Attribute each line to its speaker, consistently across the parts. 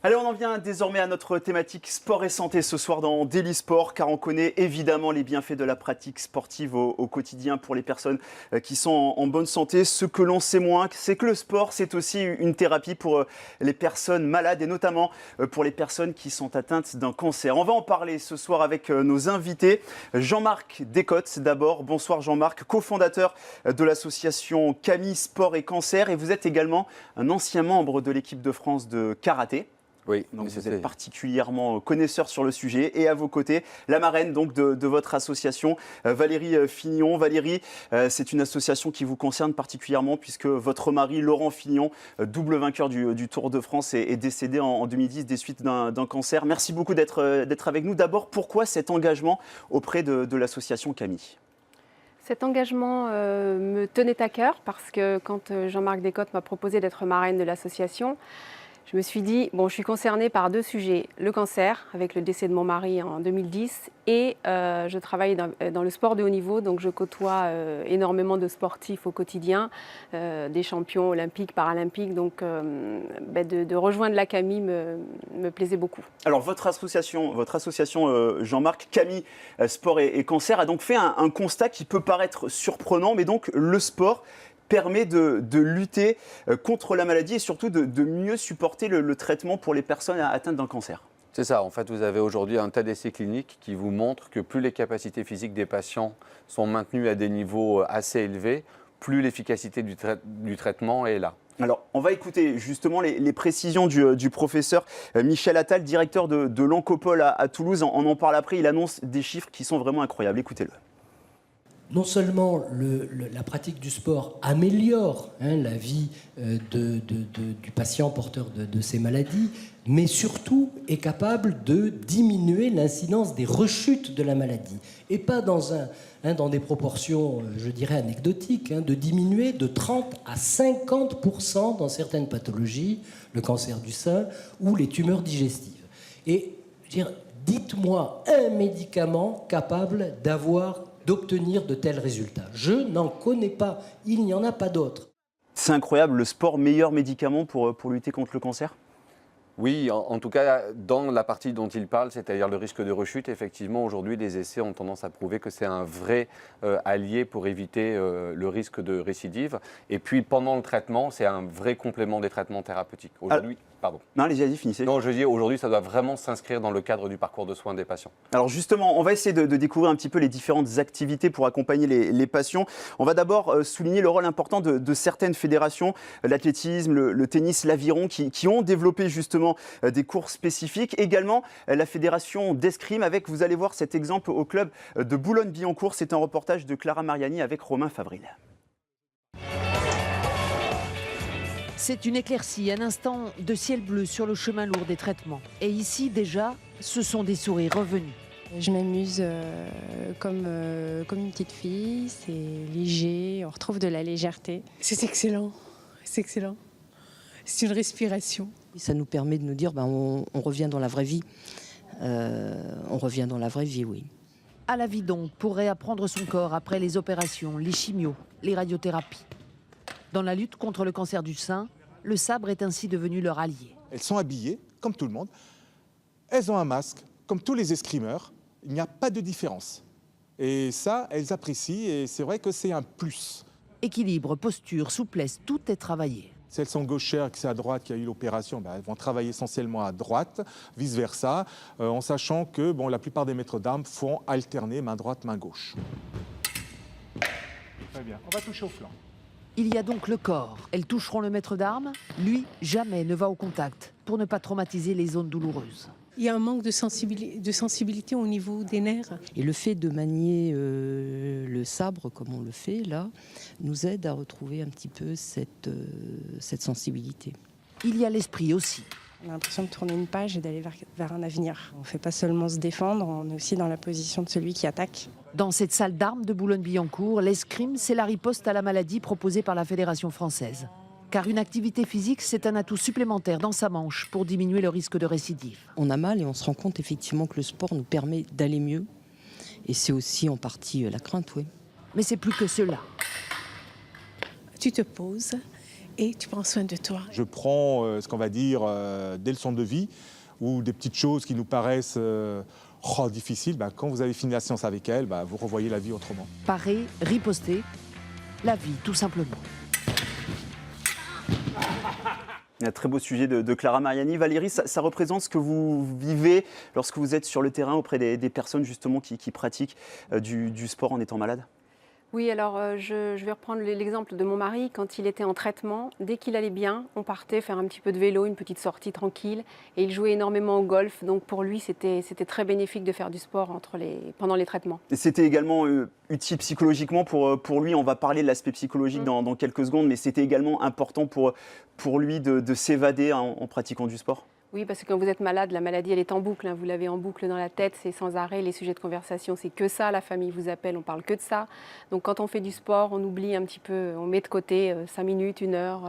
Speaker 1: Allez, on en vient désormais à notre thématique sport et santé ce soir dans Daily Sport, car on connaît évidemment les bienfaits de la pratique sportive au quotidien pour les personnes qui sont en bonne santé. Ce que l'on sait moins, c'est que le sport, c'est aussi une thérapie pour les personnes malades et notamment pour les personnes qui sont atteintes d'un cancer. On va en parler ce soir avec nos invités. Jean-Marc Descottes d'abord. Bonsoir Jean-Marc, cofondateur de l'association Camille Sport et Cancer, et vous êtes également un ancien membre de l'équipe de France de karaté.
Speaker 2: Oui,
Speaker 1: donc vous êtes particulièrement connaisseur sur le sujet. Et à vos côtés, la marraine donc, de votre association, Valérie Fignon. Valérie, c'est une association qui vous concerne particulièrement puisque votre mari, Laurent Fignon, double vainqueur du Tour de France, est décédé en 2010 des suites d'un cancer. Merci beaucoup d'être avec nous. D'abord, pourquoi cet engagement auprès de l'association Camille ?
Speaker 3: Cet engagement me tenait à cœur parce que quand Jean-Marc Descottes m'a proposé d'être marraine de l'association, je me suis dit, bon, je suis concernée par deux sujets, le cancer, avec le décès de mon mari en 2010, et je travaille dans le sport de haut niveau, donc je côtoie énormément de sportifs au quotidien, des champions olympiques, paralympiques, donc de rejoindre la Camille me plaisait beaucoup.
Speaker 1: Alors votre association Jean-Marc, Camille Sport et Cancer, a donc fait un constat qui peut paraître surprenant, mais donc le sport permet de lutter contre la maladie et surtout de mieux supporter le traitement pour les personnes atteintes d'un cancer.
Speaker 2: C'est ça, en fait vous avez aujourd'hui un tas d'essais cliniques qui vous montrent que plus les capacités physiques des patients sont maintenues à des niveaux assez élevés, plus l'efficacité du traitement est là.
Speaker 1: Alors, on va écouter justement les précisions du professeur Michel Attal, directeur de l'Oncopole à Toulouse. On en parle après, il annonce des chiffres qui sont vraiment incroyables. Écoutez-le.
Speaker 4: Non seulement la pratique du sport améliore la vie du patient porteur de ces maladies, mais surtout est capable de diminuer l'incidence des rechutes de la maladie. Et pas dans des proportions, je dirais, anecdotiques, de diminuer de 30 à 50% dans certaines pathologies, le cancer du sein ou les tumeurs digestives. Et dites-moi un médicament capable d'obtenir de tels résultats. Je n'en connais pas, il n'y en a pas d'autres.
Speaker 1: C'est incroyable, le sport, meilleur médicament pour lutter contre le cancer ?
Speaker 2: Oui, en tout cas, dans la partie dont il parle, c'est-à-dire le risque de rechute, effectivement, aujourd'hui, les essais ont tendance à prouver que c'est un vrai allié pour éviter le risque de récidive. Et puis, pendant le traitement, c'est un vrai complément des traitements thérapeutiques. Aujourd'hui, pardon.
Speaker 1: Non, allez-y, finissez.
Speaker 2: Non, je dis aujourd'hui, ça doit vraiment s'inscrire dans le cadre du parcours de soins des patients.
Speaker 1: Alors justement, on va essayer de découvrir un petit peu les différentes activités pour accompagner les patients. On va d'abord souligner le rôle important de certaines fédérations, l'athlétisme, le tennis, l'aviron, qui ont développé justement des cours spécifiques. Également, la fédération d'escrime avec, vous allez voir cet exemple au club de Boulogne-Billancourt. C'est un reportage de Clara Mariani avec Romain Favril.
Speaker 5: C'est une éclaircie, un instant de ciel bleu sur le chemin lourd des traitements. Et ici, déjà, ce sont des sourires revenus.
Speaker 6: Je m'amuse comme une petite fille, c'est léger, on retrouve de la légèreté.
Speaker 7: C'est excellent, c'est excellent. C'est une respiration.
Speaker 8: Ça nous permet de nous dire, on revient dans la vraie vie. On revient dans la vraie vie, oui.
Speaker 5: À la vie donc, pour réapprendre son corps après les opérations, les chimios, les radiothérapies. Dans la lutte contre le cancer du sein, le sabre est ainsi devenu leur allié.
Speaker 9: Elles sont habillées, comme tout le monde. Elles ont un masque, comme tous les escrimeurs. Il n'y a pas de différence. Et ça, elles apprécient et c'est vrai que c'est un plus.
Speaker 5: Équilibre, posture, souplesse, tout est travaillé.
Speaker 9: Si elles sont gauchères et que c'est à droite qu'il y a eu l'opération, elles vont travailler essentiellement à droite, vice-versa, en sachant que la plupart des maîtres d'armes font alterner main droite, main gauche. Très bien, on va toucher au flanc.
Speaker 5: Il y a donc le corps. Elles toucheront le maître d'armes. Lui, jamais ne va au contact pour ne pas traumatiser les zones douloureuses.
Speaker 7: Il y a un manque de sensibilité au niveau des nerfs.
Speaker 8: Et le fait de manier le sabre, comme on le fait là, nous aide à retrouver un petit peu cette sensibilité.
Speaker 5: Il y a l'esprit aussi.
Speaker 6: On a l'impression de tourner une page et d'aller vers un avenir. On ne fait pas seulement se défendre, on est aussi dans la position de celui qui attaque.
Speaker 5: Dans cette salle d'armes de Boulogne-Billancourt, l'escrime, c'est la riposte à la maladie proposée par la Fédération française. Car une activité physique, c'est un atout supplémentaire dans sa manche pour diminuer le risque de récidive.
Speaker 8: On a mal et on se rend compte effectivement que le sport nous permet d'aller mieux. Et c'est aussi en partie la crainte, oui.
Speaker 5: Mais c'est plus que cela.
Speaker 7: Tu te poses et tu prends soin de toi.
Speaker 9: Je prends ce qu'on va dire des leçons de vie ou des petites choses qui nous paraissent difficiles. Quand vous avez fini la séance avec elle, vous revoyez la vie autrement.
Speaker 5: Parer, riposter, la vie tout simplement.
Speaker 1: Un très beau sujet de Clara Mariani. Valérie, ça représente ce que vous vivez lorsque vous êtes sur le terrain auprès des personnes justement qui pratiquent du sport en étant malade?
Speaker 3: Oui, alors je vais reprendre l'exemple de mon mari. Quand il était en traitement, dès qu'il allait bien, on partait faire un petit peu de vélo, une petite sortie tranquille. Et il jouait énormément au golf. Donc pour lui, c'était très bénéfique de faire du sport pendant les traitements.
Speaker 1: Et c'était également utile psychologiquement pour lui. On va parler de l'aspect psychologique dans quelques secondes, mais c'était également important pour lui de s'évader en pratiquant du sport.
Speaker 3: Oui, parce que quand vous êtes malade, la maladie, elle est en boucle. Vous l'avez en boucle dans la tête, c'est sans arrêt. Les sujets de conversation, c'est que ça. La famille vous appelle, on parle que de ça. Donc quand on fait du sport, on oublie un petit peu, on met de côté 5 minutes, 1 heure.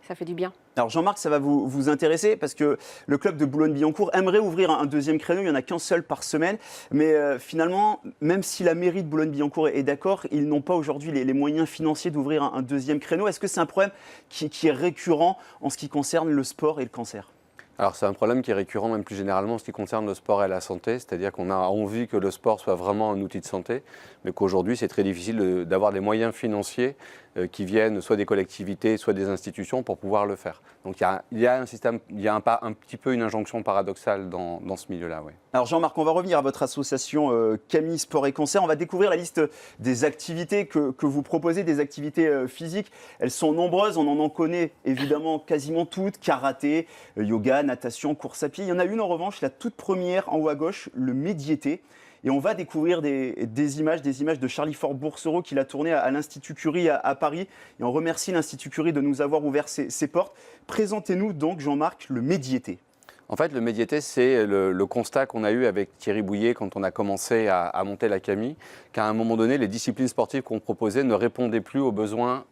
Speaker 3: Ça fait du bien. Alors Jean-Marc, ça va vous intéresser parce que le club de Boulogne-Billancourt aimerait ouvrir un deuxième créneau. Il n'y en a qu'un seul par semaine. Mais finalement, même si la mairie de Boulogne-Billancourt est d'accord, ils n'ont pas aujourd'hui les moyens financiers d'ouvrir un deuxième créneau. Est-ce que c'est un problème qui est récurrent en ce qui concerne le sport et le cancer ?
Speaker 2: Alors c'est un problème qui est récurrent même plus généralement en ce qui concerne le sport et la santé, c'est-à-dire qu'on a envie que le sport soit vraiment un outil de santé, mais qu'aujourd'hui c'est très difficile d'avoir des moyens financiers qui viennent soit des collectivités, soit des institutions pour pouvoir le faire. Donc il y a un système, il y a un petit peu une injonction paradoxale dans ce milieu-là. Oui.
Speaker 1: Alors Jean-Marc, on va revenir à votre association Camille Sport et Cancer. On va découvrir la liste des activités que vous proposez, des activités physiques. Elles sont nombreuses, on en connaît évidemment quasiment toutes. Karaté, yoga, natation, course à pied. Il y en a une en revanche, la toute première en haut à gauche, le médiété. Et on va découvrir des images de Charlie Fort-Boursereau qu'il a tourné à l'Institut Curie à Paris. Et on remercie l'Institut Curie de nous avoir ouvert ses portes. Présentez-nous donc, Jean-Marc, le médiété.
Speaker 2: En fait, le médiété, c'est le constat qu'on a eu avec Thierry Bouillet quand on a commencé à monter la Camille, qu'à un moment donné, les disciplines sportives qu'on proposait ne répondaient plus aux besoins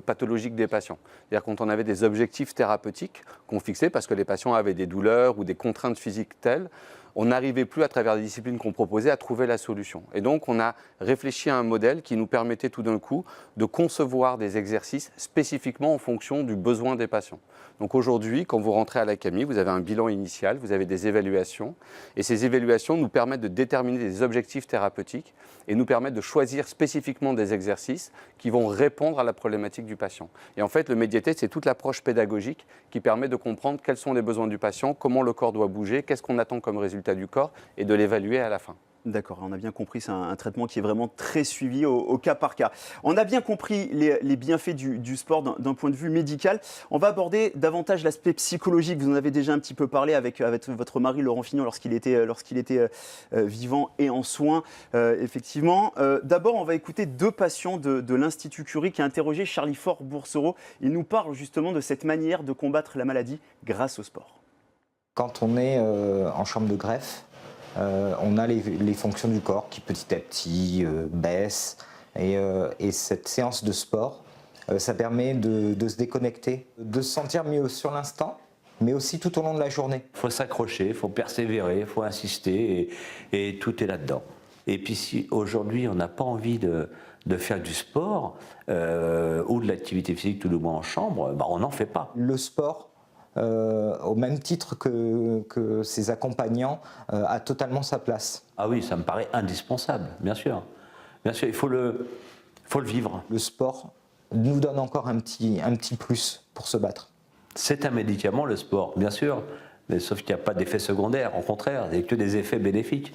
Speaker 2: pathologiques des patients. C'est-à-dire quand on avait des objectifs thérapeutiques qu'on fixait parce que les patients avaient des douleurs ou des contraintes physiques telles, on n'arrivait plus, à travers les disciplines qu'on proposait, à trouver la solution. Et donc, on a réfléchi à un modèle qui nous permettait tout d'un coup de concevoir des exercices spécifiquement en fonction du besoin des patients. Donc aujourd'hui, quand vous rentrez à la Camille, vous avez un bilan initial, vous avez des évaluations, et ces évaluations nous permettent de déterminer des objectifs thérapeutiques et nous permettent de choisir spécifiquement des exercices qui vont répondre à la problématique du patient. Et en fait, le médiété, c'est toute l'approche pédagogique qui permet de comprendre quels sont les besoins du patient, comment le corps doit bouger, qu'est-ce qu'on attend comme résultat du corps et de l'évaluer à la fin.
Speaker 1: D'accord, on a bien compris, c'est un traitement qui est vraiment très suivi au cas par cas. On a bien compris les bienfaits du sport d'un point de vue médical. On va aborder davantage l'aspect psychologique. Vous en avez déjà un petit peu parlé avec votre mari Laurent Fignon lorsqu'il était vivant et en soins, effectivement. D'abord, on va écouter 2 patients de l'Institut Curie qui a interrogé Charlie Fort-Boursereau. Il nous parle justement de cette manière de combattre la maladie grâce au sport.
Speaker 10: Quand on est en chambre de greffe, on a les fonctions du corps qui petit à petit baissent et cette séance de sport, ça permet de se déconnecter, de se sentir mieux sur l'instant, mais aussi tout au long de la journée.
Speaker 11: Il faut s'accrocher, il faut persévérer, il faut insister et tout est là-dedans. Et puis si aujourd'hui on n'a pas envie de faire du sport ou de l'activité physique tout le moins en chambre, on n'en fait pas.
Speaker 10: Le sport, au même titre que ses accompagnants, a totalement sa place.
Speaker 11: Ah oui, ça me paraît indispensable, bien sûr. Bien sûr, il faut le vivre.
Speaker 10: Le sport nous donne encore un petit plus pour se battre.
Speaker 11: C'est un médicament, le sport, bien sûr, mais sauf qu'il n'y a pas d'effet secondaire, au contraire, il n'y a que des effets bénéfiques.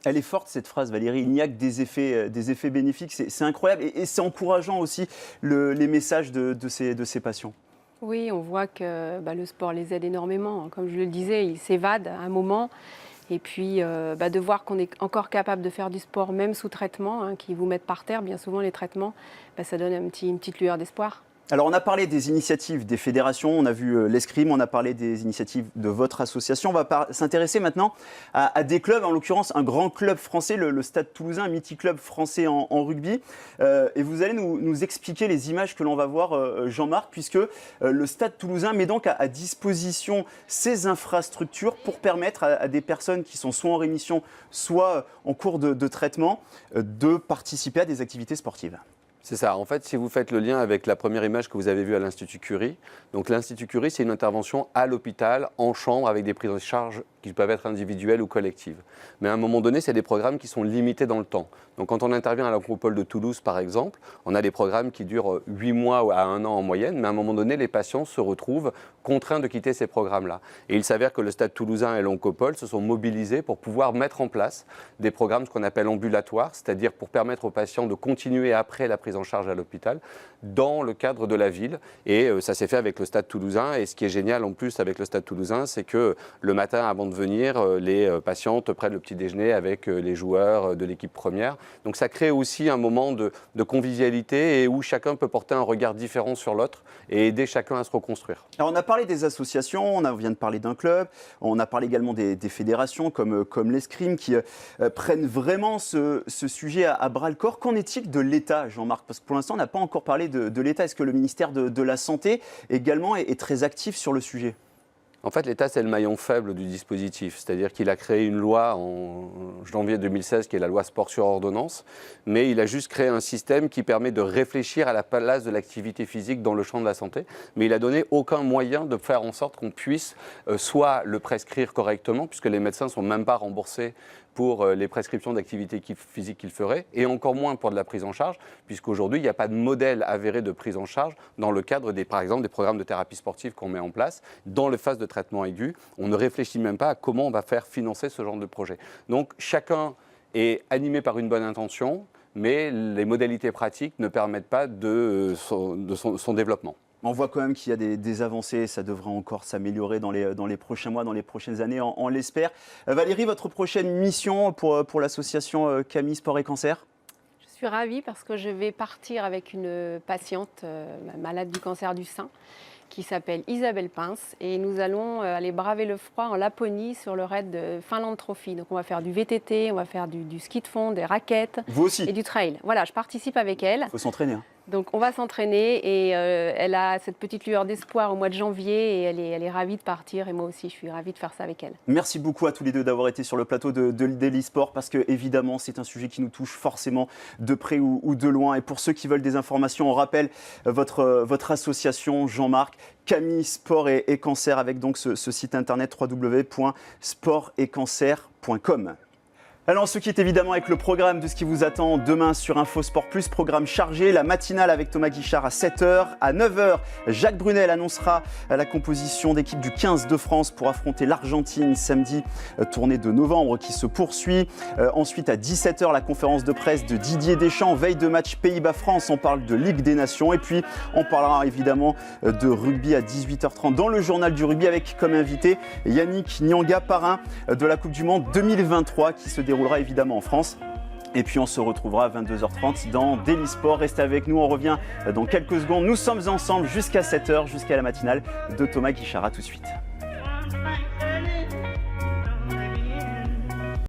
Speaker 1: Elle est forte cette phrase, Valérie, il n'y a que des effets bénéfiques, c'est incroyable et c'est encourageant aussi les messages de ces patients.
Speaker 3: Oui, on voit que le sport les aide énormément. Comme je le disais, ils s'évadent à un moment. Et puis, de voir qu'on est encore capable de faire du sport, même sous traitement, qui vous mettent par terre, bien souvent les traitements, ça donne une petite lueur d'espoir.
Speaker 1: Alors, on a parlé des initiatives des fédérations, on a vu l'escrime, on a parlé des initiatives de votre association. On va s'intéresser maintenant à des clubs, en l'occurrence un grand club français, le Stade Toulousain, un mythique club français en rugby. Et vous allez nous expliquer les images que l'on va voir, Jean-Marc, puisque le Stade Toulousain met donc à disposition ses infrastructures pour permettre à des personnes qui sont soit en rémission, soit en cours de traitement, de participer à des activités sportives.
Speaker 2: C'est ça. En fait, si vous faites le lien avec la première image que vous avez vue à l'Institut Curie, donc l'Institut Curie, c'est une intervention à l'hôpital, en chambre, avec des prises en charge qui peuvent être individuelles ou collectives. Mais à un moment donné, c'est des programmes qui sont limités dans le temps. Donc quand on intervient à l'Acropole de Toulouse, par exemple, on a des programmes qui durent 8 mois à 1 an en moyenne, mais à un moment donné, les patients se retrouvent contraints de quitter ces programmes-là. Et il s'avère que le Stade Toulousain et l'Oncopole se sont mobilisés pour pouvoir mettre en place des programmes, ce qu'on appelle ambulatoires, c'est-à-dire pour permettre aux patients de continuer après la prise en charge à l'hôpital, dans le cadre de la ville. Et ça s'est fait avec le Stade Toulousain. Et ce qui est génial en plus avec le Stade Toulousain, c'est que le matin, avant de venir, les patientes prennent le petit déjeuner avec les joueurs de l'équipe première. Donc ça crée aussi un moment de convivialité et où chacun peut porter un regard différent sur l'autre et aider chacun à se reconstruire.
Speaker 1: Alors on a parlé des associations, on vient de parler d'un club, on a parlé également des fédérations comme l'escrime qui prennent vraiment ce sujet à bras-le-corps. Qu'en est-il de l'État, Jean-Marc? Parce que pour l'instant, on n'a pas encore parlé de l'État. Est-ce que le ministère de la Santé également est très actif sur le sujet?
Speaker 2: En fait, l'État, c'est le maillon faible du dispositif. C'est-à-dire qu'il a créé une loi en janvier 2016, qui est la loi sport sur ordonnance, mais il a juste créé un système qui permet de réfléchir à la place de l'activité physique dans le champ de la santé, mais il n'a donné aucun moyen de faire en sorte qu'on puisse soit le prescrire correctement, puisque les médecins ne sont même pas remboursés pour les prescriptions d'activité physique qu'ils feraient, et encore moins pour de la prise en charge, puisqu'aujourd'hui, il n'y a pas de modèle avéré de prise en charge dans le cadre, par exemple, des programmes de thérapie sportive qu'on met en place. Dans les phases de traitement aigu, on ne réfléchit même pas à comment on va faire financer ce genre de projet. Donc, chacun est animé par une bonne intention, mais les modalités pratiques ne permettent pas de son développement.
Speaker 1: On voit quand même qu'il y a des avancées, ça devrait encore s'améliorer dans les prochains mois, dans les prochaines années, on l'espère. Valérie, votre prochaine mission pour l'association Camille Sport et Cancer?
Speaker 3: Je suis ravie parce que je vais partir avec une patiente malade du cancer du sein qui s'appelle Isabelle Pince et nous allons aller braver le froid en Laponie sur le raid de Finland Trophy. Donc on va faire du VTT, on va faire du ski de fond, des raquettes et du trail. Voilà, je participe avec elle.
Speaker 1: Il faut s'entraîner.
Speaker 3: Donc on va s'entraîner et elle a cette petite lueur d'espoir au mois de janvier et elle est ravie de partir et moi aussi je suis ravie de faire ça avec elle.
Speaker 1: Merci beaucoup à tous les deux d'avoir été sur le plateau de Daily Sport parce que évidemment c'est un sujet qui nous touche forcément de près ou de loin. Et pour ceux qui veulent des informations, on rappelle votre association Jean-Marc, Camille Sport et Cancer avec donc ce site internet www.sportetcancer.com. Alors on se quitte évidemment avec le programme de ce qui vous attend demain sur InfoSport Plus, programme chargé, la matinale avec Thomas Guichard à 7h, à 9h, Jacques Brunel annoncera la composition d'équipe du 15 de France pour affronter l'Argentine samedi, tournée de novembre qui se poursuit. Ensuite à 17h, la conférence de presse de Didier Deschamps, veille de match Pays-Bas-France, on parle de Ligue des Nations et puis on parlera évidemment de rugby à 18h30 dans le journal du rugby avec comme invité Yannick Nyanga, parrain de la Coupe du Monde 2023 qui se déroulera évidemment en France. Et puis on se retrouvera à 22h30 dans Daily Sport. Restez avec nous, on revient dans quelques secondes. Nous sommes ensemble jusqu'à 7h, jusqu'à la matinale de Thomas Guichard. À tout de suite.